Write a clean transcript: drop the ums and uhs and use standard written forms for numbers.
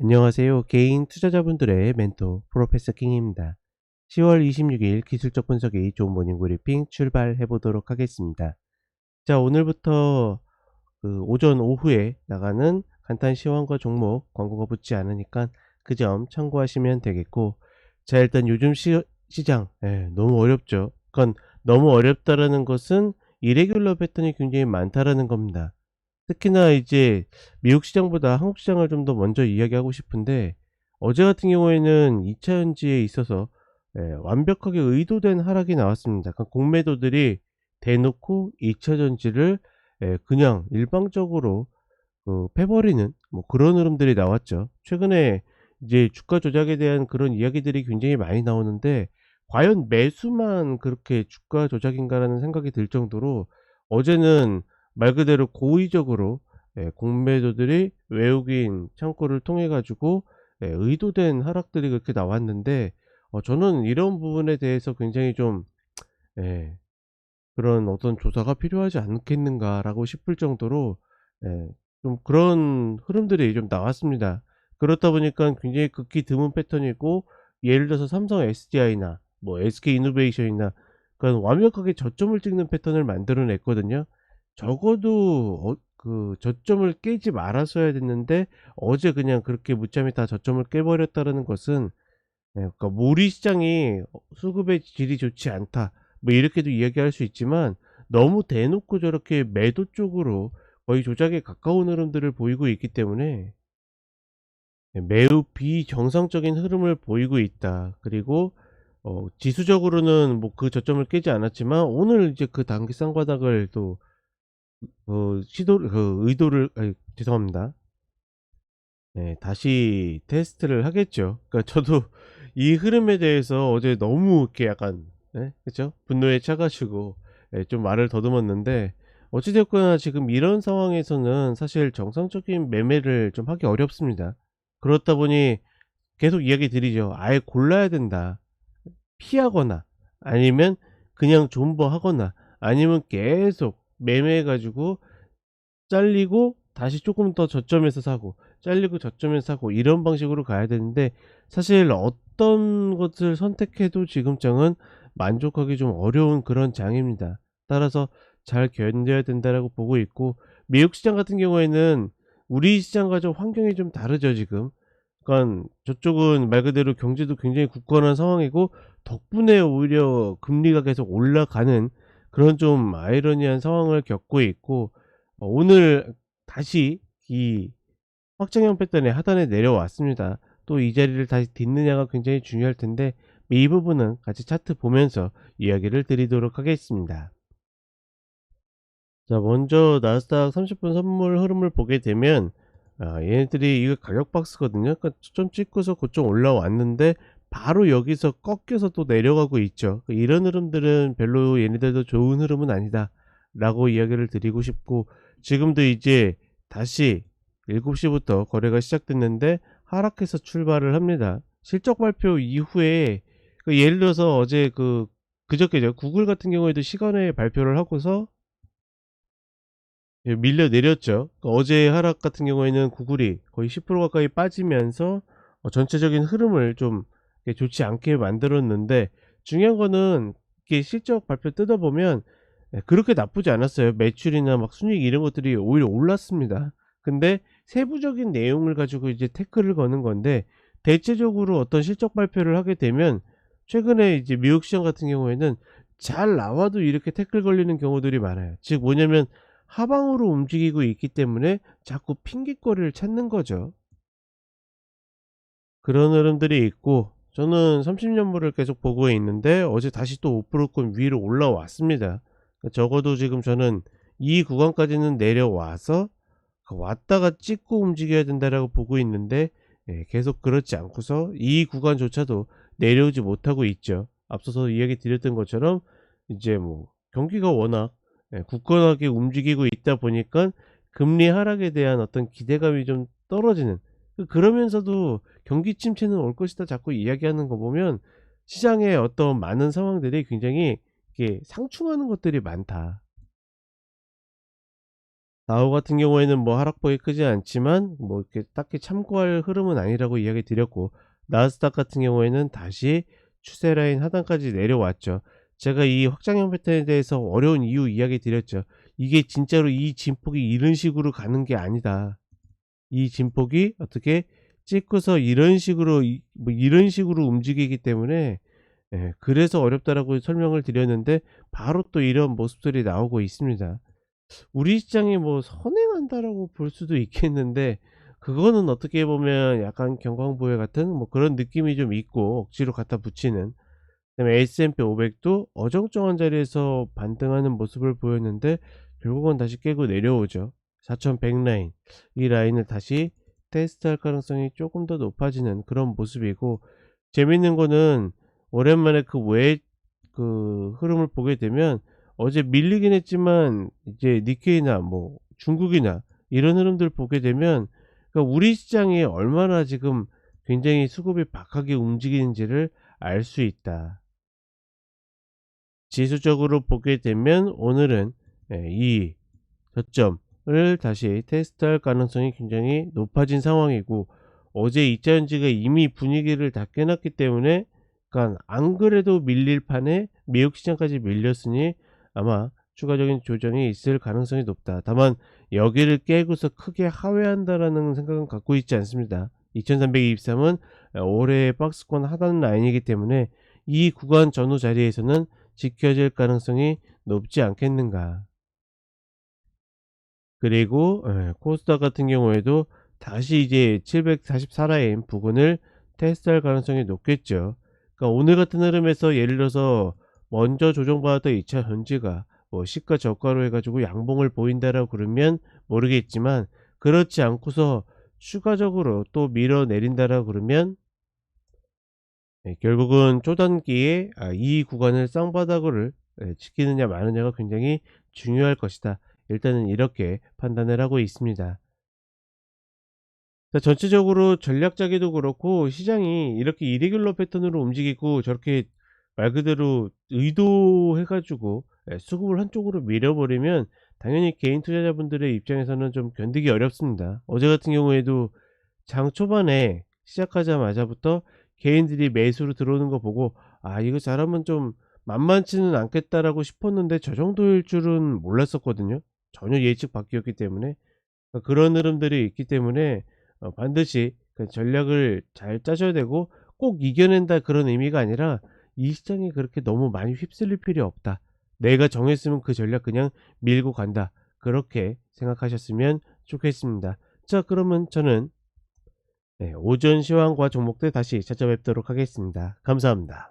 안녕하세요. 개인 투자자분들의 멘토 프로페서 킹입니다. 10월 26일 기술적 분석이 좋은 모닝 브리핑 출발해 보도록 하겠습니다. 자, 오늘부터 오전 오후에 나가는 간단 시황과 종목 광고가 붙지 않으니까 그 점 참고하시면 되겠고, 자, 일단 요즘 시장 너무 어렵죠. 그건 너무 어렵다라는 것은 이레귤러 패턴이 굉장히 많다라는 겁니다. 특히나 이제 미국 시장보다 한국 시장을 좀 더 먼저 이야기하고 싶은데, 어제 같은 경우에는 2차 전지에 있어서 완벽하게 의도된 하락이 나왔습니다. 그러니까 공매도들이 대놓고 2차 전지를 그냥 일방적으로 패버리는 뭐 그런 흐름들이 나왔죠. 최근에 이제 주가 조작에 대한 그런 이야기들이 굉장히 많이 나오는데, 과연 매수만 그렇게 주가 조작인가라는 생각이 들 정도로 어제는 말 그대로 고의적으로 공매도들이 외국인 창구를 통해 가지고 의도된 하락들이 그렇게 나왔는데, 저는 이런 부분에 대해서 굉장히 좀 예 그런 어떤 조사가 필요하지 않겠는가라고 싶을 정도로 예 좀 그런 흐름들이 좀 나왔습니다. 그렇다 보니까 굉장히 극히 드문 패턴이고, 예를 들어서 삼성 SDI나 뭐 SK이노베이션이나 그런 완벽하게 저점을 찍는 패턴을 만들어 냈거든요. 적어도 저점을 깨지 말았어야 됐는데, 어제 그냥 그렇게 무참히 다 저점을 깨버렸다라는 것은 그러니까 무리 시장이 수급의 질이 좋지 않다, 뭐 이렇게도 이야기할 수 있지만, 너무 대놓고 저렇게 매도 쪽으로 거의 조작에 가까운 흐름들을 보이고 있기 때문에 매우 비정상적인 흐름을 보이고 있다. 그리고 지수적으로는 뭐 그 저점을 깨지 않았지만, 오늘 이제 그 단기 쌍바닥을 또 시도를 의도를 죄송합니다. 다시 테스트를 하겠죠. 그러니까 저도 이 흐름에 대해서 어제 너무 이렇게 약간 그죠? 분노에 차 가지고 좀 말을 더듬었는데, 어찌 됐거나 지금 이런 상황에서는 사실 정상적인 매매를 좀 하기 어렵습니다. 그렇다 보니 계속 이야기 드리죠. 아예 골라야 된다. 피하거나, 아니면 그냥 존버하거나, 아니면 계속 매매해 가지고 잘리고 다시 조금 더 저점에서 사고, 잘리고 저점에서 사고, 이런 방식으로 가야 되는데, 사실 어떤 것을 선택해도 지금 장은 만족하기 좀 어려운 그런 장입니다. 따라서 잘 견뎌야 된다라고 보고 있고, 미국 시장 같은 경우에는 우리 시장과 좀 환경이 좀 다르죠 지금. 그러니까 저쪽은 말 그대로 경제도 굉장히 굳건한 상황이고, 덕분에 오히려 금리가 계속 올라가는 그런 좀 아이러니한 상황을 겪고 있고, 오늘 다시 이 확정형 패턴의 하단에 내려왔습니다. 또 이 자리를 다시 딛느냐가 굉장히 중요할 텐데, 이 부분은 같이 차트 보면서 이야기를 드리도록 하겠습니다. 자, 먼저 나스닥 30분 선물 흐름을 보게 되면, 얘네들이 이거 가격 박스거든요. 그러니까 좀 찍고서 고점 올라왔는데 바로 여기서 꺾여서 또 내려가고 있죠. 이런 흐름들은 별로 얘네들도 좋은 흐름은 아니다 라고 이야기를 드리고 싶고, 지금도 이제 다시 7시부터 거래가 시작됐는데 하락해서 출발을 합니다. 실적 발표 이후에 예를 들어서 어제 그저께죠. 구글 같은 경우에도 시간외에 발표를 하고서 밀려 내렸죠. 어제 하락 같은 경우에는 구글이 거의 10% 가까이 빠지면서 전체적인 흐름을 좀 이렇게 좋지 않게 만들었는데, 중요한 거는 이게 실적 발표 뜯어보면 그렇게 나쁘지 않았어요. 매출이나 막 순이익 이런 것들이 오히려 올랐습니다. 근데 세부적인 내용을 가지고 이제 태클을 거는 건데, 대체적으로 어떤 실적 발표를 하게 되면 최근에 이제 미국 시장 같은 경우에는 잘 나와도 이렇게 태클 걸리는 경우들이 많아요. 즉 뭐냐면, 하방으로 움직이고 있기 때문에 자꾸 핑곗거리를 찾는 거죠. 그런 흐름들이 있고, 저는 30년물을 계속 보고 있는데 어제 다시 또 5%권 위로 올라왔습니다. 적어도 지금 저는 이 구간까지는 내려와서 왔다가 찍고 움직여야 된다라고 보고 있는데, 계속 그렇지 않고서 이 구간조차도 내려오지 못하고 있죠. 앞서서 이야기 드렸던 것처럼 이제 뭐 경기가 워낙 굳건하게 움직이고 있다 보니까 금리 하락에 대한 어떤 기대감이 좀 떨어지는, 그러면서도 경기 침체는 올 것이다 자꾸 이야기하는 거 보면, 시장의 어떤 많은 상황들이 굉장히 이렇게 상충하는 것들이 많다. 다우 같은 경우에는 뭐 하락폭이 크지 않지만 뭐 이렇게 딱히 참고할 흐름은 아니라고 이야기 드렸고, 나스닥 같은 경우에는 다시 추세 라인 하단까지 내려왔죠. 제가 이 확장형 패턴에 대해서 어려운 이유 이야기 드렸죠. 이게 진짜로 이 진폭이 이런 식으로 가는 게 아니다. 이 진폭이 어떻게 찍고서 이런 식으로 뭐 이런 식으로 움직이기 때문에, 예, 그래서 어렵다라고 설명을 드렸는데 바로 또 이런 모습들이 나오고 있습니다. 우리 시장이 뭐 선행한다라고 볼 수도 있겠는데, 그거는 어떻게 보면 약간 경광부회 같은 뭐 그런 느낌이 좀 있고 억지로 갖다 붙이는. 그다음에 S&P 500도 어정쩡한 자리에서 반등하는 모습을 보였는데 결국은 다시 깨고 내려오죠. 4100 라인, 이 라인을 다시 테스트할 가능성이 조금 더 높아지는 그런 모습이고, 재밌는 거는 오랜만에 그 외의 그 흐름을 보게 되면 어제 밀리긴 했지만 이제 니케이나 뭐 중국이나 이런 흐름들 보게 되면, 그러니까 우리 시장이 얼마나 지금 굉장히 수급이 박하게 움직이는지를 알 수 있다. 지수적으로 보게 되면 오늘은, 이 저점을 다시 테스트할 가능성이 굉장히 높아진 상황이고, 어제 이차전지가 이미 분위기를 다 깨놨기 때문에, 그러니까 안 그래도 밀릴 판에 미국 시장까지 밀렸으니 아마 추가적인 조정이 있을 가능성이 높다. 다만 여기를 깨고서 크게 하회한다라는 생각은 갖고 있지 않습니다. 2323은 올해의 박스권 하단 라인이기 때문에 이 구간 전후 자리에서는 지켜질 가능성이 높지 않겠는가. 그리고 코스닥 같은 경우에도 다시 이제 744라인 부근을 테스트할 가능성이 높겠죠. 그러니까 오늘 같은 흐름에서 예를 들어서 먼저 조정받았던 2차 전지가 뭐 시가 저가로 해가지고 양봉을 보인다라고 그러면 모르겠지만, 그렇지 않고서 추가적으로 또 밀어내린다라고 그러면, 결국은 초단기에 이 구간을 쌍바닥을 지키느냐 마느냐가 굉장히 중요할 것이다. 일단은 이렇게 판단을 하고 있습니다. 자, 전체적으로 전략 짜기도 그렇고 시장이 이렇게 이레귤러 패턴으로 움직이고 저렇게 말 그대로 의도해 가지고 수급을 한쪽으로 밀어버리면 당연히 개인 투자자분들의 입장에서는 좀 견디기 어렵습니다. 어제 같은 경우에도 장 초반에 시작하자마자부터 개인들이 매수로 들어오는 거 보고, 아 이거 잘하면 좀 만만치는 않겠다라고 싶었는데 저 정도일 줄은 몰랐었거든요. 전혀 예측 밖이었기 때문에. 그런 흐름들이 있기 때문에 반드시 그 전략을 잘 짜셔야 되고, 꼭 이겨낸다 그런 의미가 아니라 이 시장에 그렇게 너무 많이 휩쓸릴 필요 없다. 내가 정했으면 그 전략 그냥 밀고 간다. 그렇게 생각하셨으면 좋겠습니다. 자, 그러면 저는 오전 시황과 종목들 다시 찾아뵙도록 하겠습니다. 감사합니다.